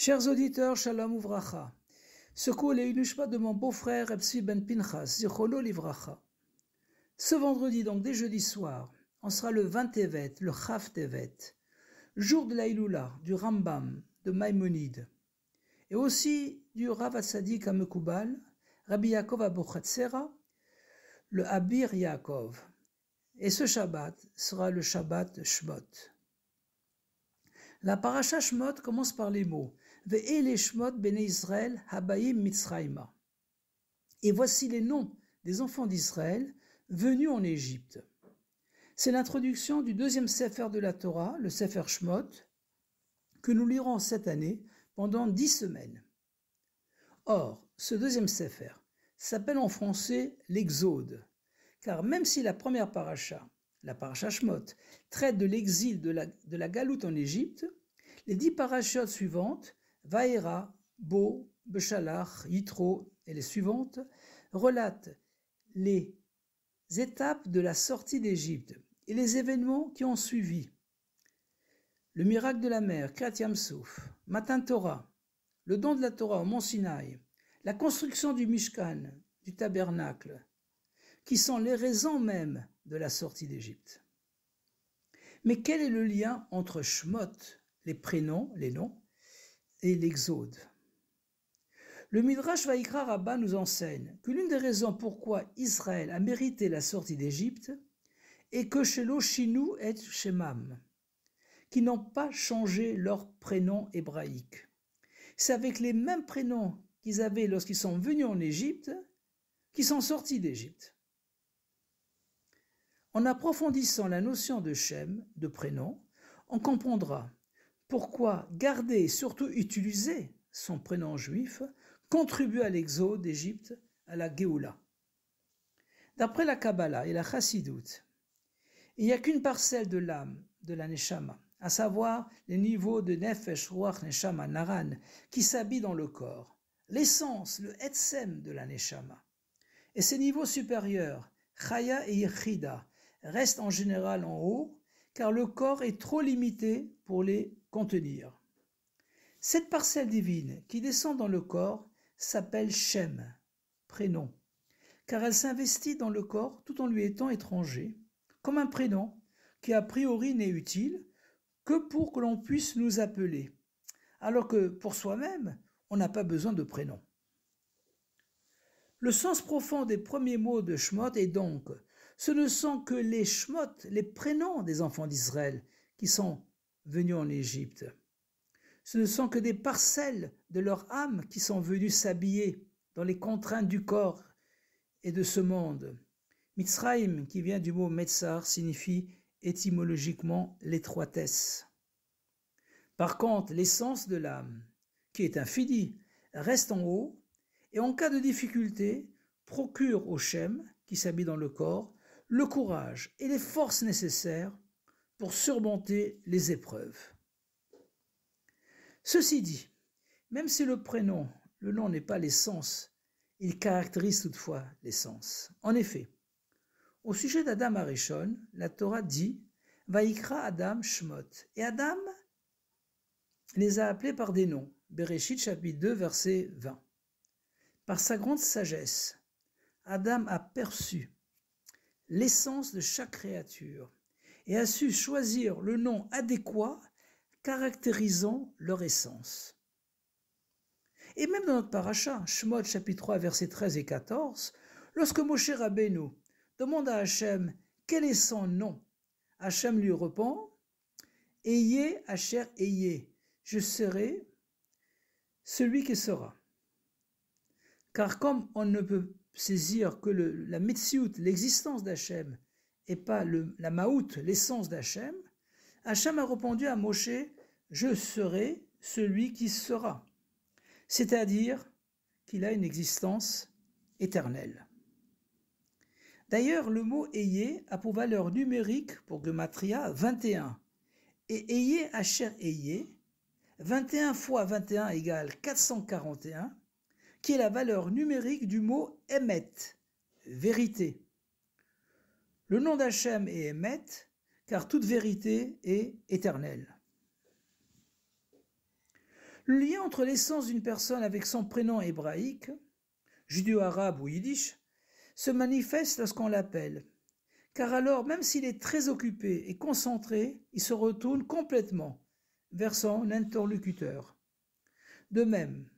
Chers auditeurs, Shalom Uvracha. Secoue les Inushma de mon beau-frère Epsi Ben Pinchas, Zichrono Livracha. Ce vendredi, donc dès jeudi soir, on sera le 20 Tevet, le Chav Tevet, jour de la Iloula, du Rambam, de Maïmonide, et aussi du Rav Atzadik Amekubal, Rabbi Yaakov Abouchatzera, le Abir Yaakov. Et ce Shabbat sera le Shabbat Shmot. La paracha Shmot commence par les mots Ve'ele Shmot Bnei Israël Habayim Mitzrayma. Et voici les noms des enfants d'Israël venus en Égypte. C'est l'introduction du deuxième Sefer de la Torah, le Sefer Shmot, que nous lirons cette année pendant 10 semaines. Or, ce deuxième Sefer s'appelle en français l'Exode, car même si la première paracha, la paracha Shmot, traite de l'exil de la galoute en Égypte, les 10 parachiotes suivantes, Vaera, Bo, Beshalach, Yitro et les suivantes, relatent les étapes de la sortie d'Égypte et les événements qui ont suivi. Le miracle de la mer, Kriyat Yam-Souf, Matan Torah, le don de la Torah au mont Sinaï, la construction du Mishkan, du tabernacle, qui sont les raisons mêmes de la sortie d'Égypte. Mais quel est le lien entre Shmot, les prénoms, les noms, et l'Exode? Le Midrash Vaikra Rabbah nous enseigne que l'une des raisons pourquoi Israël a mérité la sortie d'Égypte est que Shelo Shinu et Shemam, qui n'ont pas changé leur prénom hébraïque. C'est avec les mêmes prénoms qu'ils avaient lorsqu'ils sont venus en Égypte qu'ils sont sortis d'Égypte. En approfondissant la notion de Shem, de prénom, on comprendra pourquoi garder et surtout utiliser son prénom juif contribue à l'exode d'Égypte, à la Géoula. D'après la Kabbalah et la Chassidoute, il n'y a qu'une parcelle de l'âme, de la Neshama, à savoir les niveaux de Nefesh, Ruach, Neshama, Naran, qui s'habillent dans le corps, l'essence, le Etzem de la Neshama. Et ces niveaux supérieurs, Chaya et Yechida, restent en général en haut, car le corps est trop limité pour les contenir. Cette parcelle divine qui descend dans le corps s'appelle Shem, prénom, car elle s'investit dans le corps tout en lui étant étranger, comme un prénom qui a priori n'est utile que pour que l'on puisse nous appeler, alors que pour soi-même, on n'a pas besoin de prénom. Le sens profond des premiers mots de Shmot est donc, ce ne sont que les Shmot, les prénoms des enfants d'Israël qui sont venus en Égypte. Ce ne sont que des parcelles de leur âme qui sont venues s'habiller dans les contraintes du corps et de ce monde. Mitzrayim, qui vient du mot Metzar, signifie étymologiquement l'étroitesse. Par contre, l'essence de l'âme, qui est infinie, reste en haut et en cas de difficulté, procure au Shem, qui s'habille dans le corps, le courage et les forces nécessaires pour surmonter les épreuves. Ceci dit, même si le prénom, le nom n'est pas l'essence, il caractérise toutefois l'essence. En effet, au sujet d'Adam Arishon, la Torah dit « Vaikra Adam Shmot » et Adam les a appelés par des noms. Bereshit chapitre 2 verset 20. Par sa grande sagesse, Adam a perçu l'essence de chaque créature et a su choisir le nom adéquat caractérisant leur essence. Et même dans notre paracha, Shmot chapitre 3 versets 13 et 14, lorsque Moshe Rabbeinu demande à Hachem quel est son nom, Hachem lui répond « Ayez Asher Ayez, je serai celui qui sera ». Car comme on ne peut saisir que la Metsiout, l'existence d'Hachem, et pas la Maout, l'essence d'Hachem, Hachem a répondu à Moshe « Je serai celui qui sera », c'est-à-dire qu'il a une existence éternelle. D'ailleurs, le mot « Ayez » a pour valeur numérique, pour Gematria, 21. Et « Ayez Asher Ayez », 21 fois 21 égale 441, qui est la valeur numérique du mot « Emet », vérité. Le nom d'Hachem est Emet, car toute vérité est éternelle. Le lien entre l'essence d'une personne avec son prénom hébraïque, judéo-arabe ou yiddish, se manifeste lorsqu'on l'appelle. Car alors, même s'il est très occupé et concentré, il se retourne complètement vers son interlocuteur. De même,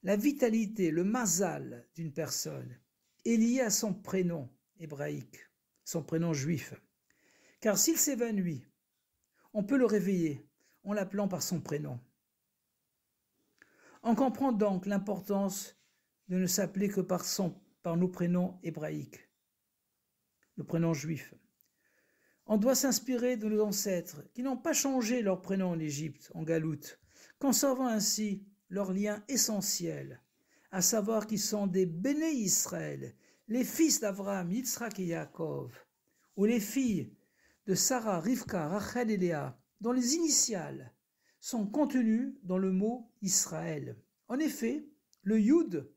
la vitalité, le mazal d'une personne est lié à son prénom hébraïque, son prénom juif. Car s'il s'évanouit, on peut le réveiller en l'appelant par son prénom. On comprend donc l'importance de ne s'appeler que par nos prénoms hébraïques, le prénom juif. On doit s'inspirer de nos ancêtres qui n'ont pas changé leur prénom en Égypte, en Galoute, conservant ainsi leur lien essentiel, à savoir qu'ils sont des Béné Israël, les fils d'Abraham, Yitzhak et Yaakov, ou les filles de Sarah, Rivka, Rachel et Léa, dont les initiales sont contenues dans le mot Israël. En effet, le Yud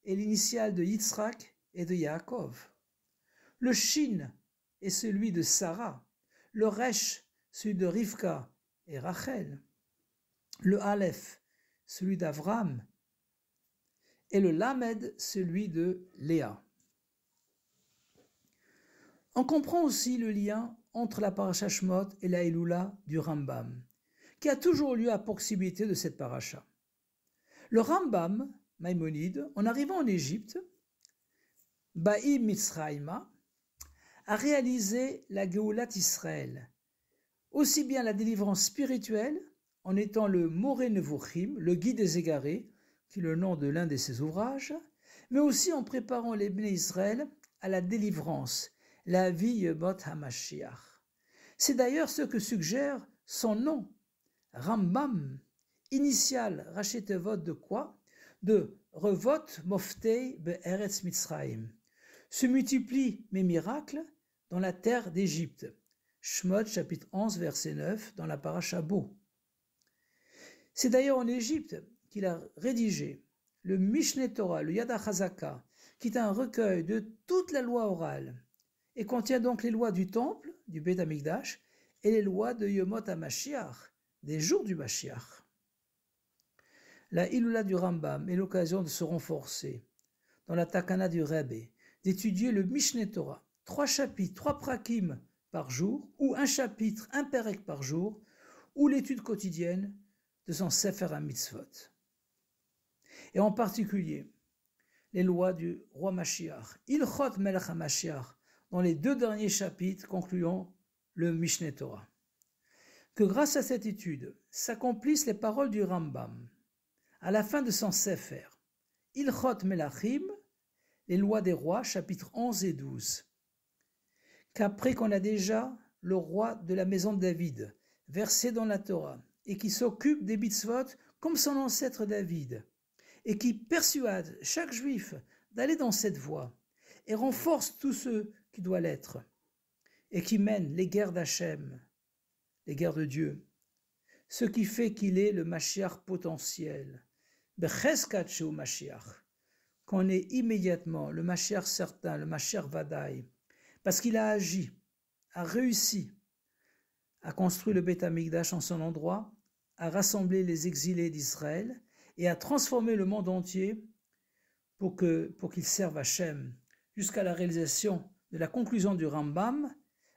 est l'initiale de Yitzhak et de Yaakov. Le Shin est celui de Sarah, le Resh celui de Rivka et Rachel, le Aleph celui d'Avraham et le Lamed celui de Léa. On comprend aussi le lien entre la paracha Shemot et la Eloula du Rambam, qui a toujours lieu à proximité de cette paracha. Le Rambam, Maïmonide, en arrivant en Égypte, Ba'i Mitzrayma, a réalisé la Géoulat Israël, aussi bien la délivrance spirituelle, en étant le Moré Nevuchim, le guide des égarés, qui est le nom de l'un de ses ouvrages, mais aussi en préparant les Bnei Israël à la délivrance, la vie Yemot HaMashiach. C'est d'ailleurs ce que suggère son nom, Rambam, initial Rachetevot de quoi? De Revot Moftei Be'eretz Mitzrayim. Se multiplient mes miracles dans la terre d'Égypte. Shemot chapitre 11 verset 9 dans la paracha Bo. C'est d'ailleurs en Égypte qu'il a rédigé le Mishneh Torah, le Yad HaChazaka, qui est un recueil de toute la loi orale et contient donc les lois du temple, du Beth Amikdash, et les lois de Yomot HaMashiach, des jours du Mashiach. La Iloula du Rambam est l'occasion de se renforcer dans la Takana du Rebbe, d'étudier le Mishneh Torah, 3 chapitres, 3 prakim par jour, ou un chapitre, un perek par jour, ou l'étude quotidienne de son Sefer HaMitzvot. Et en particulier, les lois du roi Mashiach, Ilchot Melech HaMashiach, dans les 2 derniers chapitres concluant le Mishneh Torah. Que grâce à cette étude s'accomplissent les paroles du Rambam, à la fin de son Sefer, Ilchot Melachim, les lois des rois, chapitres 11 et 12. Qu'après qu'on a déjà le roi de la maison de David, versé dans la Torah, et qui s'occupe des mitzvot comme son ancêtre David, et qui persuade chaque juif d'aller dans cette voie, et renforce tous ceux qui doivent l'être, et qui mène les guerres d'Hachem, les guerres de Dieu, ce qui fait qu'il est le Mashiach potentiel, Becheskat Sheu Mashiach, qu'on est immédiatement le Mashiach certain, le Mashiach Vadaï, parce qu'il a agi, a réussi à construire le Beth Amikdash en son endroit, à rassembler les exilés d'Israël et à transformer le monde entier pour qu'il serve Hachem, jusqu'à la réalisation de la conclusion du Rambam,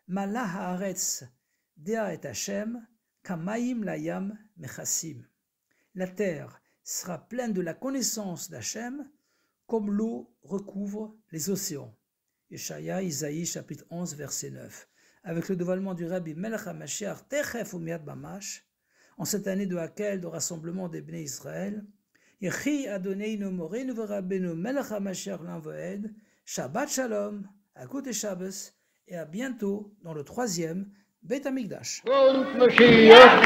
Malah haaretz dea et Hachem, kamaim layam mechassim. La terre sera pleine de la connaissance d'Hachem, comme l'eau recouvre les océans. Yeshaya, Isaïe, chapitre 11, verset 9. Avec le dévoilement du Rabbi Melech HaMashiach, Techef u'miad mamash, en cette année de Hakel, de rassemblement des Bnei Israël, Yechi Adoneinu Moreinu v'Rabbeinu Melech HaMashiach l'Envoed, Shabbat Shalom, Akut et Shabbos, et à bientôt dans le 3e Beth Amikdash. Mashiach,